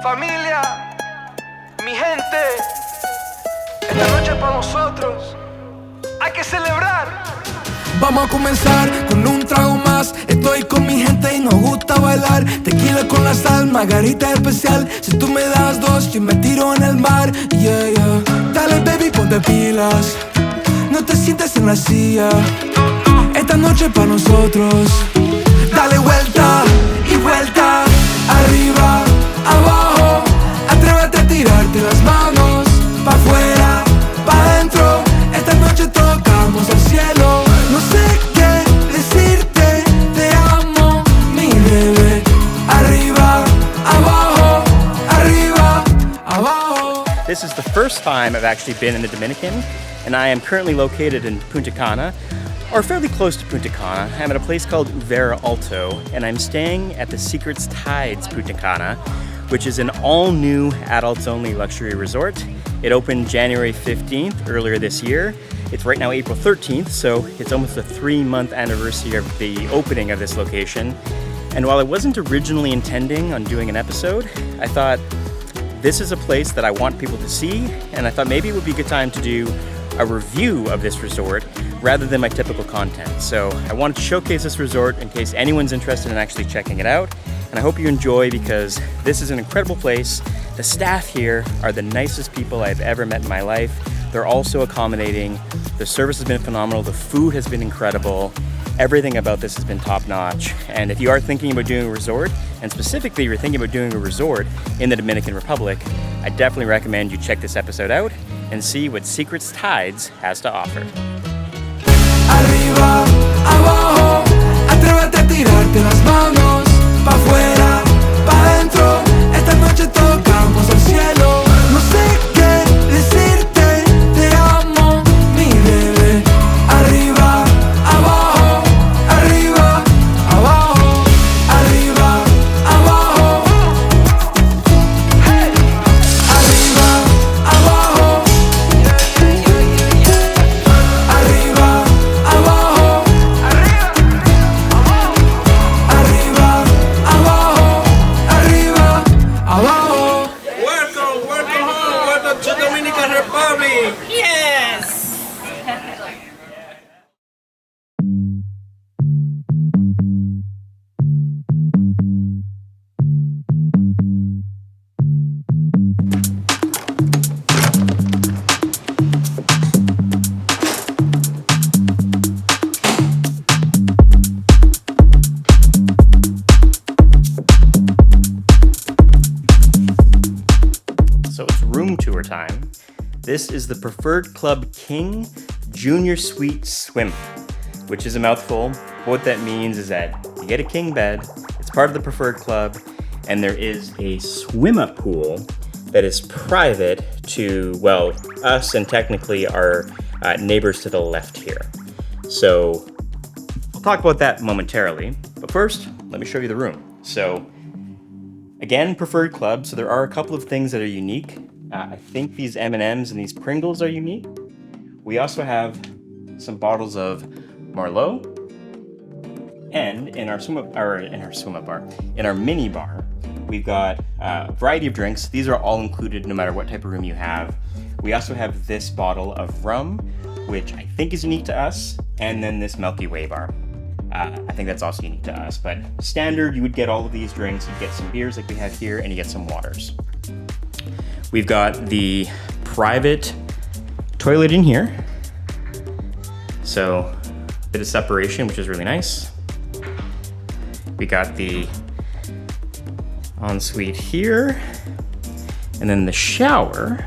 Familia, mi gente, esta noche es para nosotros. Hay que celebrar. Vamos a comenzar con un trago más. Estoy con mi gente y nos gusta bailar. Tequila con la sal, margarita especial. Si tú me das dos, yo me tiro en el mar. Yeah, yeah. Dale baby, ponte pilas. No te sientes en la silla. Esta noche pa' nosotros. Dale vuelta y vuelta. Arriba, abajo. Atrévete a tirarte las manos. Pa' afuera, pa' adentro. Esta noche tocamos el cielo. No sé qué decirte, te amo, mi bebé. Arriba, abajo, arriba, abajo. This is the first time I've actually been in the Dominican, and I am currently located in Punta Cana, or fairly close to Punta Cana. I'm at a place called Vera Alto, and I'm staying at the Secrets Tides Punta Cana, which is an all-new adults-only luxury resort. It opened January 15th, earlier this year. It's right now April 13th, so it's almost a 3-month anniversary of the opening of this location. And while I wasn't originally intending on doing an episode, I thought this is a place that I want people to see, and I thought maybe it would be a good time to do a review of this resort rather than my typical content. So I wanted to showcase this resort in case anyone's interested in actually checking it out, and I hope you enjoy because this is an incredible place. The staff here are the nicest people I've ever met in my life. They're also accommodating. The service has been phenomenal. The food has been incredible. Everything about this has been top-notch. And if you are thinking about doing a resort, and specifically you're thinking about doing a resort in the Dominican Republic, I definitely recommend you check this episode out and see what Secrets Tides has to offer. Arriba, abajo, atrévete a tirarte las manos. Pa' afuera, pa' adentro. Esta noche tocamos el cielo. No sé qué decirte, te amo, mi bebé. Arriba, abajo, arriba, abajo, arriba, abajo. Hey. Arriba, abajo. Arriba, abajo. Arriba, abajo, arriba, abajo. Welcome home, welcome to Dominican Republic. Yes! So it's room tour time. This is the Preferred Club King Junior Suite Swim, which is a mouthful. What that means is that you get a king bed, it's part of the Preferred Club, and there is a swim-up pool that is private to, well, us and technically our neighbors to the left here. So I'll talk about that momentarily, but first, let me show you the room. So again, Preferred Club, so there are a couple of things that are unique. I think these M&Ms and these Pringles are unique. We also have some bottles of Marlot, and in our mini bar, we've got a variety of drinks. These are all included no matter what type of room you have. We also have this bottle of rum, which I think is unique to us, and then this Milky Way bar. I think that's also unique to us, but standard, you would get all of these drinks. You'd get some beers like we have here, and you get some waters. We've got the private toilet in here. So, a bit of separation, which is really nice. We got the ensuite here, and then the shower,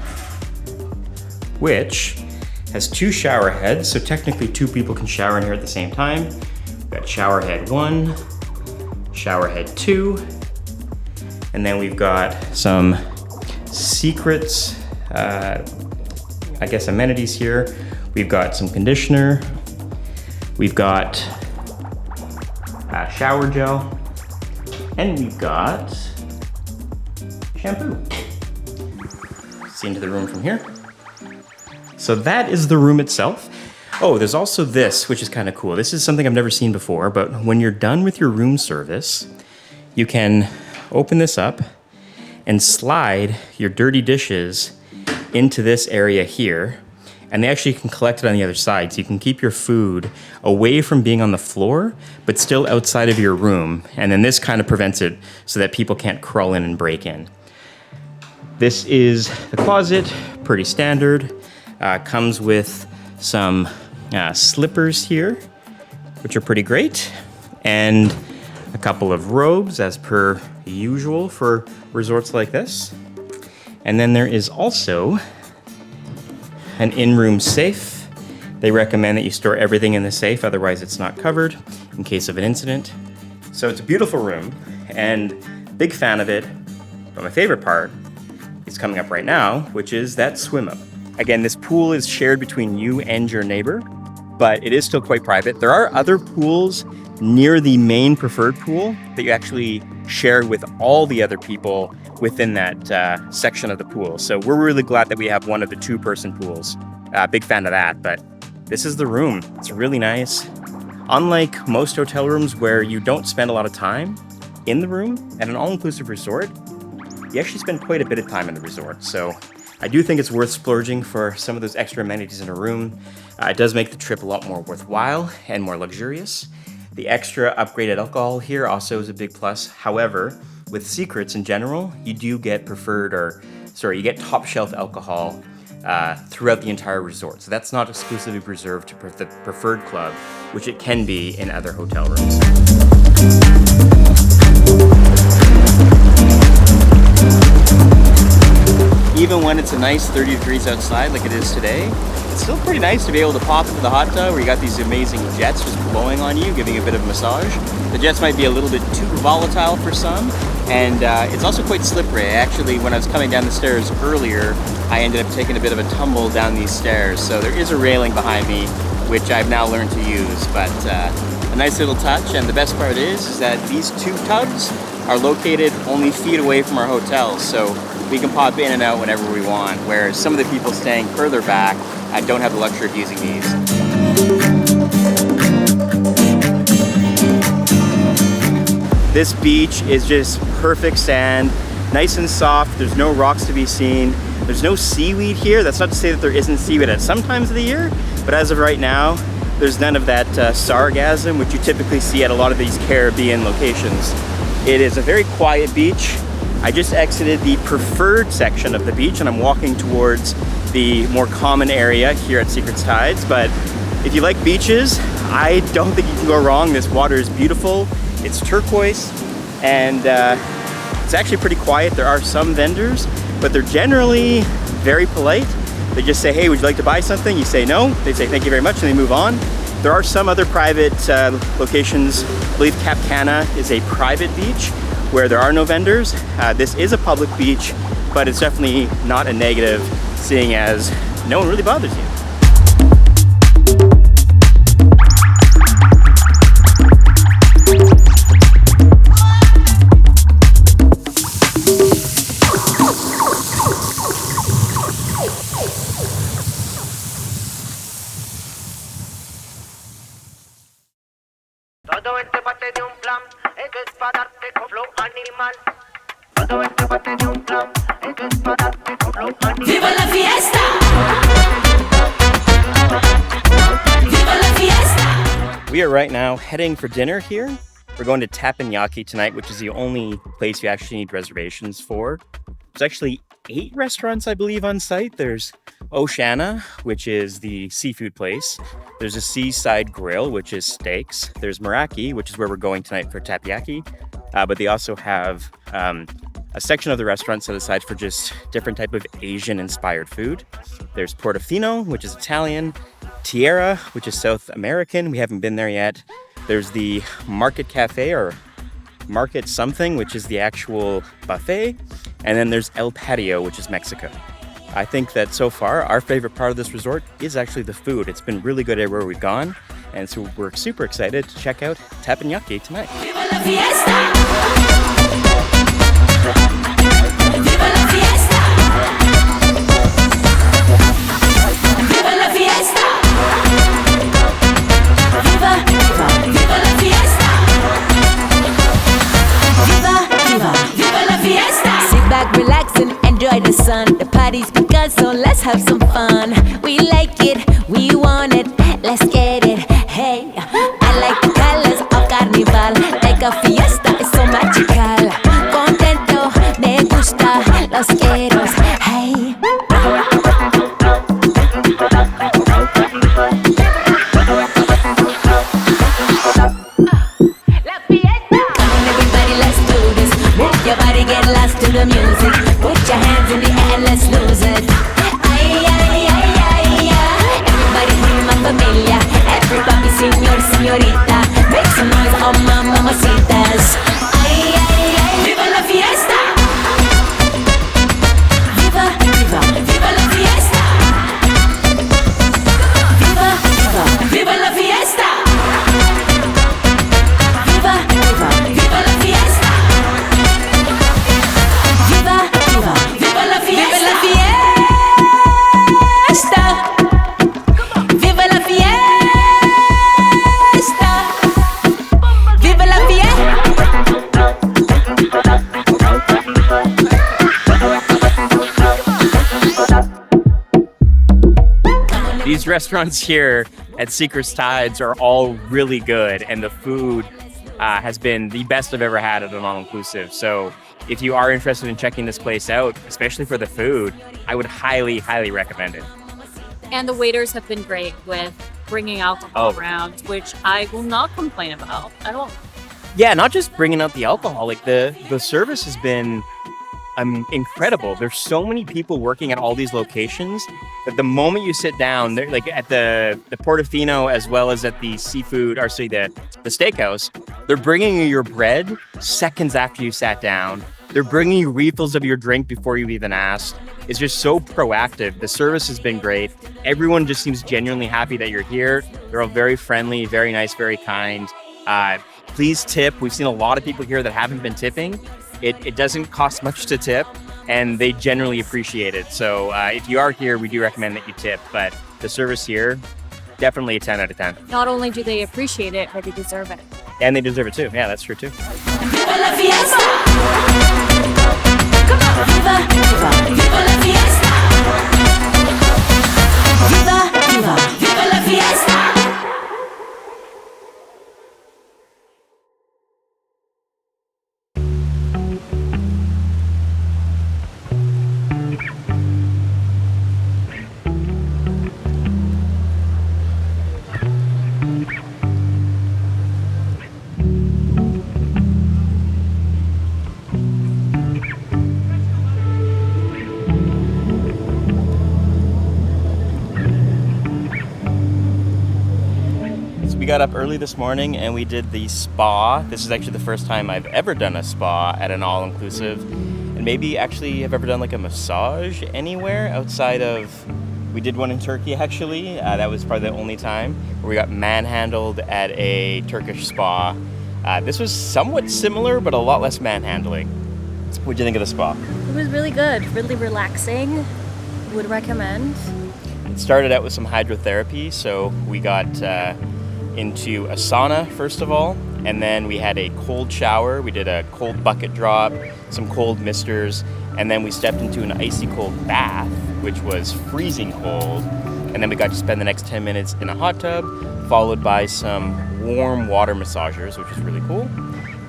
which has 2 shower heads, so technically 2 people can shower in here at the same time. We've got shower head 1, shower head 2, and then we've got some Secrets, I guess amenities here. We've got some conditioner, we've got shower gel, and we've got shampoo. See into the room from here. So that is the room itself. Oh, there's also this, which is kind of cool. This is something I've never seen before, but when you're done with your room service, you can open this up and slide your dirty dishes into this area here, and they actually can collect it on the other side. So you can keep your food away from being on the floor, but still outside of your room. And then this kind of prevents it so that people can't crawl in and break in. This is the closet, pretty standard. Comes with some slippers here, which are pretty great, and a couple of robes as per usual for resorts like this. And then there is also an in-room safe. They recommend that you store everything in the safe, otherwise it's not covered in case of an incident. So it's a beautiful room, and big fan of it. But my favorite part is coming up right now, which is that swim up. Again, this pool is shared between you and your neighbor, but it is still quite private. There are other pools near the main preferred pool that you actually share with all the other people within that section of the pool. So we're really glad that we have one of the two-person pools. Big fan of that, but this is the room. It's really nice. Unlike most hotel rooms where you don't spend a lot of time in the room, at an all-inclusive resort, you actually spend quite a bit of time in the resort. So I do think it's worth splurging for some of those extra amenities in a room. It does make the trip a lot more worthwhile and more luxurious. The extra upgraded alcohol here also is a big plus. However, with Secrets in general, you do get you get top shelf alcohol throughout the entire resort. So that's not exclusively reserved to the preferred club, which it can be in other hotel rooms. Even when it's a nice 30 degrees outside like it is today, it's still pretty nice to be able to pop into the hot tub where you got these amazing jets just blowing on you, giving you a bit of a massage. The jets might be a little bit too volatile for some, and it's also quite slippery. Actually, when I was coming down the stairs earlier, I ended up taking a bit of a tumble down these stairs. So there is a railing behind me, which I've now learned to use, but a nice little touch. And the best part is that these two tubs are located only feet away from our hotel, so we can pop in and out whenever we want, whereas some of the people staying further back don't have the luxury of using these. This beach is just perfect sand, nice and soft. There's no rocks to be seen. There's no seaweed here. That's not to say that there isn't seaweed at some times of the year, but as of right now, there's none of that sargassum, which you typically see at a lot of these Caribbean locations. It is a very quiet beach. I just exited the preferred section of the beach and I'm walking towards the more common area here at Secrets Tides. But if you like beaches, I don't think you can go wrong. This water is beautiful. It's turquoise and it's actually pretty quiet. There are some vendors, but they're generally very polite. They just say, hey, would you like to buy something? You say no. They say thank you very much and they move on. There are some other private locations. I believe Cap Cana is a private beach where there are no vendors. This is a public beach, but it's definitely not a negative, seeing as no one really bothers you. Todo este parte de un plan, es que es para darte con flow animal. Todo este parte de un plan, es que es para darte con flow animal. ¡Viva la fiesta! ¡Viva la fiesta! We are right now heading for dinner here. We're going to Teppanyaki tonight, which is the only place you actually need reservations for. There's actually 8 restaurants, I believe, on site. There's Oceana, which is the seafood place. There's a Seaside Grill, which is steaks. There's Meraki, which is where we're going tonight for teppanyaki. But they also have a section of the restaurant set aside for just different type of Asian-inspired food. There's Portofino, which is Italian. Tierra, which is South American. We haven't been there yet. There's the Market Cafe, or Market something, which is the actual buffet. And then there's El Patio, which is Mexico. I think that so far, our favorite part of this resort is actually the food. It's been really good everywhere we've gone. And so we're super excited to check out Teppanyaki tonight. Viva la fiesta! Viva la fiesta! Viva la fiesta! Viva, viva, viva la fiesta! Viva, viva, viva la fiesta! Sit back, relax. enjoy the sun. The party's begun, so let's have some fun. We like it, we want it, let's get it. Hey, I like the colors of Carnival. Like a fiesta, it's so magical. Contento, me gusta, los quiero. Hey. Your body get lost to the music. Put your hands in the air and let's lose it. Ay, ay, ay, ay, ay. Everybody prima familia. Everybody señor, señorita. Make some noise, oh my mamacitas. Ay, ay, ay. Viva la fiesta. Viva, viva, viva la fiesta. Viva, viva, viva la fiesta. Viva, viva, viva la fiesta. Viva, viva, viva la fiesta. Viva la fiesta. Viva la fiesta. These restaurants here at Secret's Tides are all really good, and the food has been the best I've ever had at an all-inclusive. So if you are interested in checking this place out, especially for the food, I would highly, highly recommend it. And the waiters have been great with bringing alcohol around, which I will not complain about at all. Yeah, not just bringing out the alcohol, like the service has been incredible. There's so many people working at all these locations that the moment you sit down, they're like at the Portofino as well as at the seafood, or sorry, the steakhouse, they're bringing you your bread seconds after you sat down. They're bringing you refills of your drink before you even asked. It's just so proactive. The service has been great. Everyone just seems genuinely happy that you're here. They're all very friendly, very nice, very kind. Please tip. We've seen a lot of people here that haven't been tipping. It doesn't cost much to tip, and they generally appreciate it. So if you are here, we do recommend that you tip. But the service here, definitely a 10 out of 10. Not only do they appreciate it, but they deserve it. And they deserve it too. Yeah, that's true too. Viva la fiesta. Viva, viva, viva la fiesta. Viva, viva, viva la fiesta. We got up early this morning and we did the spa. This is actually the first time I've ever done a spa at an all-inclusive, and maybe actually have ever done like a massage anywhere outside of, we did one in Turkey actually. That was probably the only time where we got manhandled at a Turkish spa. This was somewhat similar, but a lot less manhandling. What do you think of the spa? It was really good, really relaxing. Would recommend. It started out with some hydrotherapy, so we got into a sauna first of all, and then we had a cold shower. We did a cold bucket drop, some cold misters, and then we stepped into an icy cold bath, which was freezing cold. And then we got to spend the next 10 minutes in a hot tub, followed by some warm water massagers, which was really cool.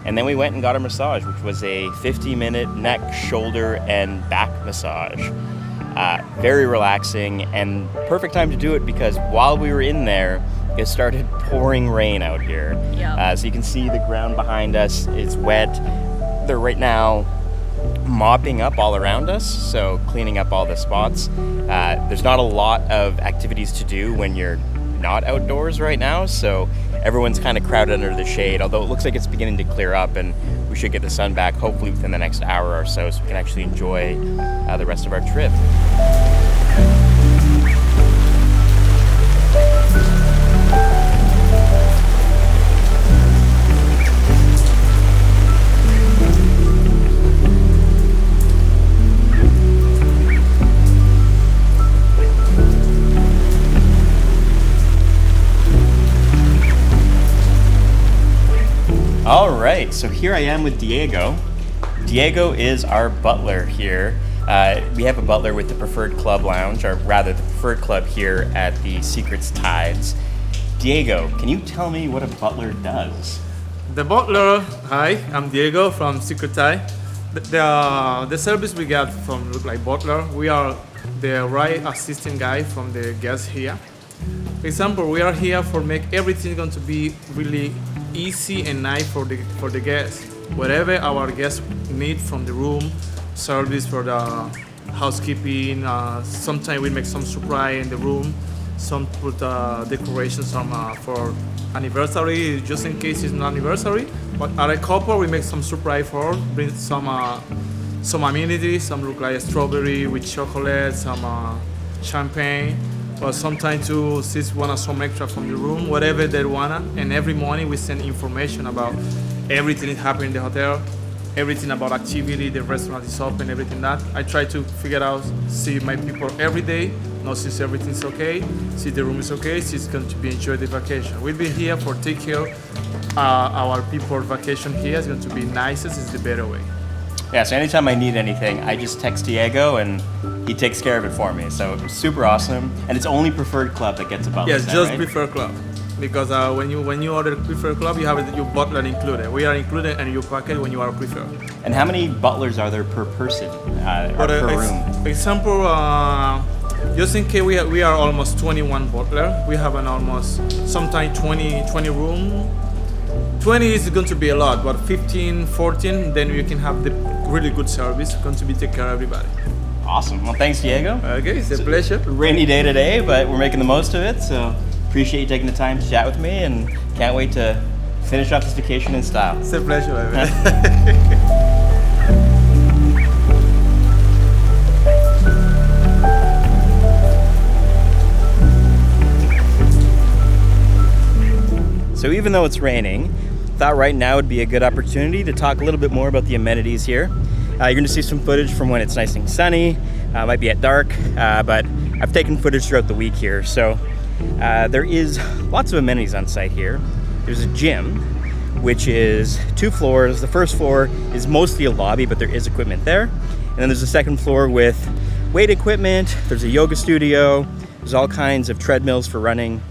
And then we went and got a massage, which was a 50-minute neck, shoulder, and back massage. Very relaxing, and perfect time to do it because while we were in there, it started pouring rain out here. Yeah. So you can see the ground behind us is wet. They're right now mopping up all around us, so cleaning up all the spots. There's not a lot of activities to do when you're not outdoors right now, so everyone's kind of crowded under the shade, although it looks like it's beginning to clear up and we should get the sun back hopefully within the next hour or so we can actually enjoy the rest of our trip. All right, so here I am with Diego. Diego is our butler here. We have a butler with the Preferred Club Lounge, or rather the Preferred Club here at the Secrets Tides. Diego, can you tell me what a butler does? The butler, hi, I'm Diego from Secret Tide. The service we got from look like butler, we are the right assistant guy from the guests here. For example, we are here for make everything going to be really easy and nice for the guests. Whatever our guests need from the room, service for the housekeeping. Sometimes we make some surprise in the room. Some put decorations for anniversary, just in case it's an anniversary. But at a couple, we make some surprise for bring some amenities. Some look like strawberry with chocolate, some champagne. But sometimes too, sis want some extra from the room, whatever they wanna. And every morning we send information about everything that happened in the hotel, everything about activity, the restaurant is open, everything that. I try to figure out, see my people every day, know since everything's okay, see the room is okay, see it's going to be enjoy the vacation. We'll be here for take care our people vacation here is going to be nicest, is the better way. Yeah, so anytime I need anything, I just text Diego and he takes care of it for me. So super awesome. And it's only Preferred Club that gets a butler. Yes, just right? Preferred Club. Because when you order Preferred Club, you have your butler included. We are included in your package when you are Preferred. And how many butlers are there per person, or per room? Example, just in case we are almost 21 butler. We have an almost sometimes 20 room. 20 is going to be a lot, but 15, 14, then you can have the really good service. Going to be take care of everybody. Awesome. Well, thanks, Diego. Okay, it's a pleasure. Rainy day today, but we're making the most of it. So appreciate you taking the time to chat with me, and can't wait to finish off this vacation in style. It's a pleasure, baby. So even though it's raining, I thought right now would be a good opportunity to talk a little bit more about the amenities here. You're going to see some footage from when it's nice and sunny. Might be at dark, but I've taken footage throughout the week here. So there is lots of amenities on site here. There's a gym, which is 2 floors. The first floor is mostly a lobby, but there is equipment there. And then there's a second floor with weight equipment. There's a yoga studio. There's all kinds of treadmills for running.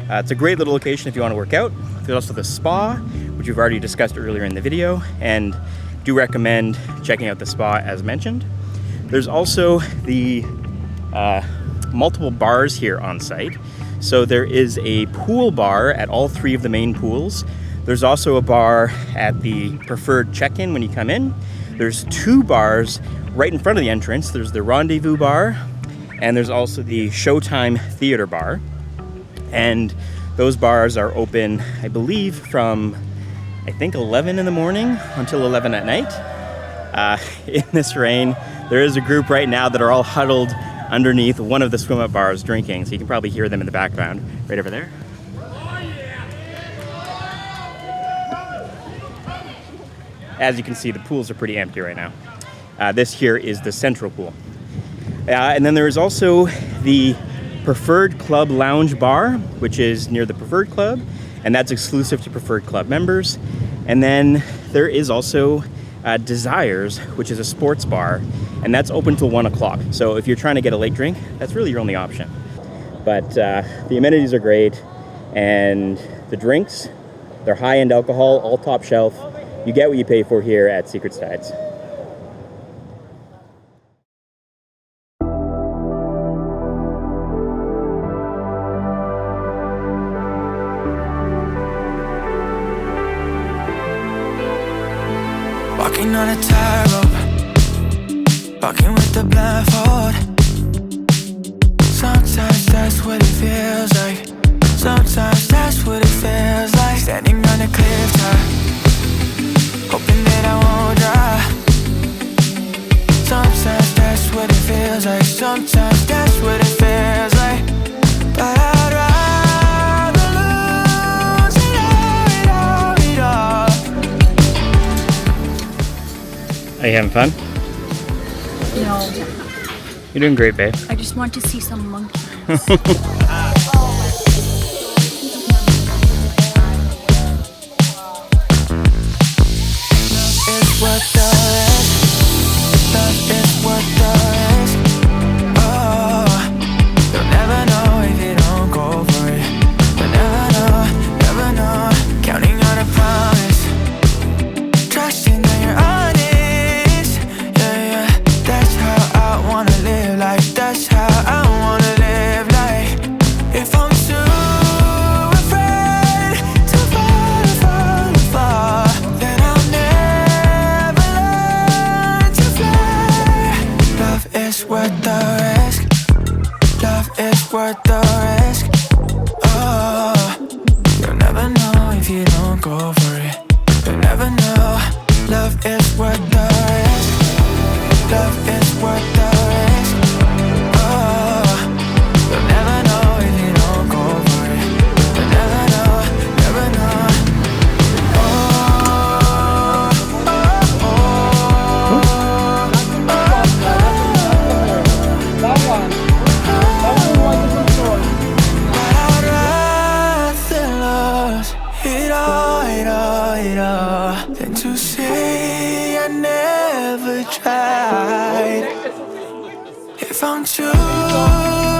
It's a great little location if you want to work out. There's also the spa, which we've already discussed earlier in the video, and do recommend checking out the spa as mentioned. There's also the multiple bars here on site. So there is a pool bar at all 3 of the main pools. There's also a bar at the preferred check-in when you come in. There's 2 bars right in front of the entrance. There's the Rendezvous bar, and there's also the Showtime Theater bar. And those bars are open, I believe, from I think 11 in the morning until 11 at night. In this rain, there is a group right now that are all huddled underneath one of the swim-up bars drinking, so you can probably hear them in the background, right over there. As you can see, the pools are pretty empty right now. This here is the central pool. And then there is also the Preferred Club Lounge Bar, which is near the Preferred Club, and that's exclusive to Preferred Club members. And then there is also Desires, which is a sports bar, and that's open till 1 o'clock. So if you're trying to get a late drink, that's really your only option. But the amenities are great, and the drinks, they're high-end alcohol, all top shelf. You get what you pay for here at Secrets Tides. Walking on a tightrope, walking with the blindfold. Sometimes that's what it feels like. Sometimes that's what it feels like. Standing on a cliff top, hoping that I won't drown. Sometimes that's what it feels like. Sometimes that's what it feels like. But I'd rather lose it all, it all. Are you having fun? No, You're doing great, babe. I just want to see some monkeys. It's what the rest, love is what the worth the risk. Love is worth the risk. Oh, you'll never know if you don't go for it. You'll never know, never know. Oh, oh, oh, That one was a good story. I'd rather lose it all, than to say I never tried. If I'm too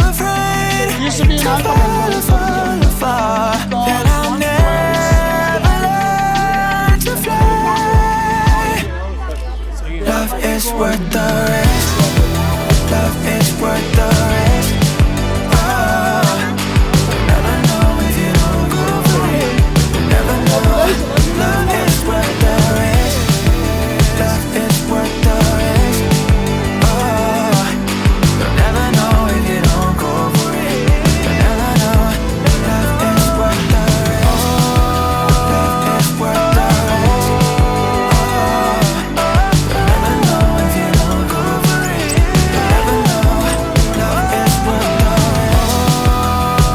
afraid It used to be an alphabet, to fall apart, then I'll never learn to fly. Love is worth the risk. Love is worth the risk. Oh, you'll never know if you don't go for it. You'll never know. Love is worth the risk. Love is worth the risk. Oh, you'll never know if you don't go for it. You'll never know. Love is worth the risk. Love is worth the risk. Oh, you'll never know if you don't go for it. You'll never know. Love is worth the risk.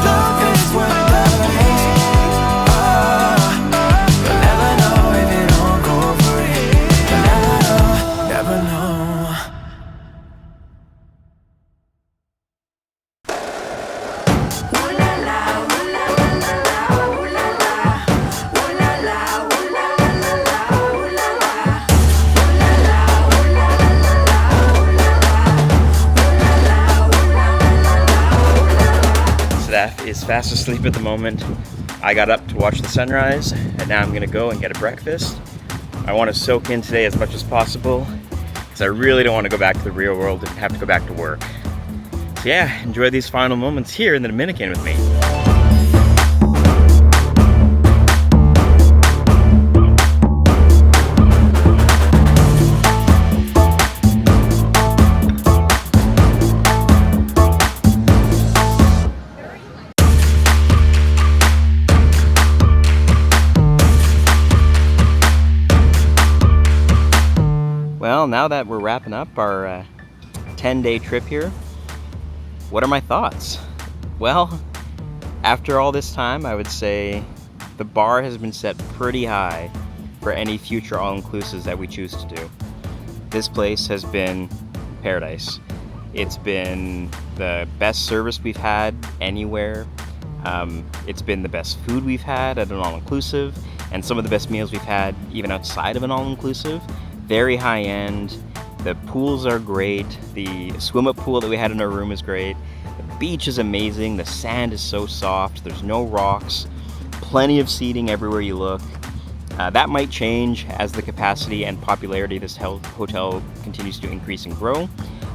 Love is worth the risk. Oh, you'll never know if you don't go for it. You'll never know, never know. Steph is fast asleep at the moment. I got up to watch the sunrise, and now I'm gonna go and get a breakfast. I want to soak in today as much as possible, because I really don't want to go back to the real world and have to go back to work. So yeah, enjoy these final moments here in the Dominican with me. Well, now that we're wrapping up our 10-day trip here, what are my thoughts? Well, after all this time, I would say the bar has been set pretty high for any future all-inclusives that we choose to do. This place has been paradise. It's been the best service we've had anywhere. It's been the best food we've had at an all-inclusive, and some of the best meals we've had even outside of an all-inclusive. Very high end. The pools are great. The swim-up pool that we had in our room is great. The beach is amazing. The sand is so soft. There's no rocks. Plenty of seating everywhere you look. That might change as the capacity and popularity of this hotel continues to increase and grow.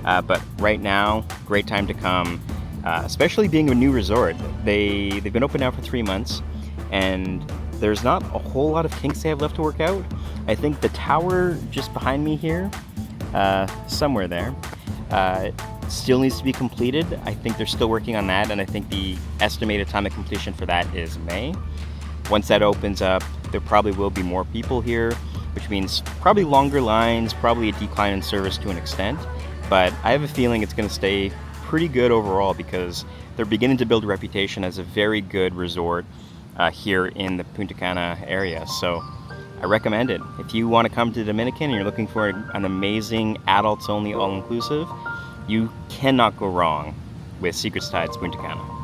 But right now, great time to come, especially being a new resort. They've been open now for 3 months, and there's not a whole lot of kinks they have left to work out. I think the tower just behind me here, somewhere there, still needs to be completed. I think they're still working on that, and I think the estimated time of completion for that is May. Once that opens up, there probably will be more people here, which means probably longer lines, probably a decline in service to an extent, but I have a feeling it's going to stay pretty good overall because they're beginning to build a reputation as a very good resort here in the Punta Cana area. So I recommend it. If you want to come to the Dominican and you're looking for an amazing adults only all-inclusive, you cannot go wrong with Secrets Tides Punta Cana.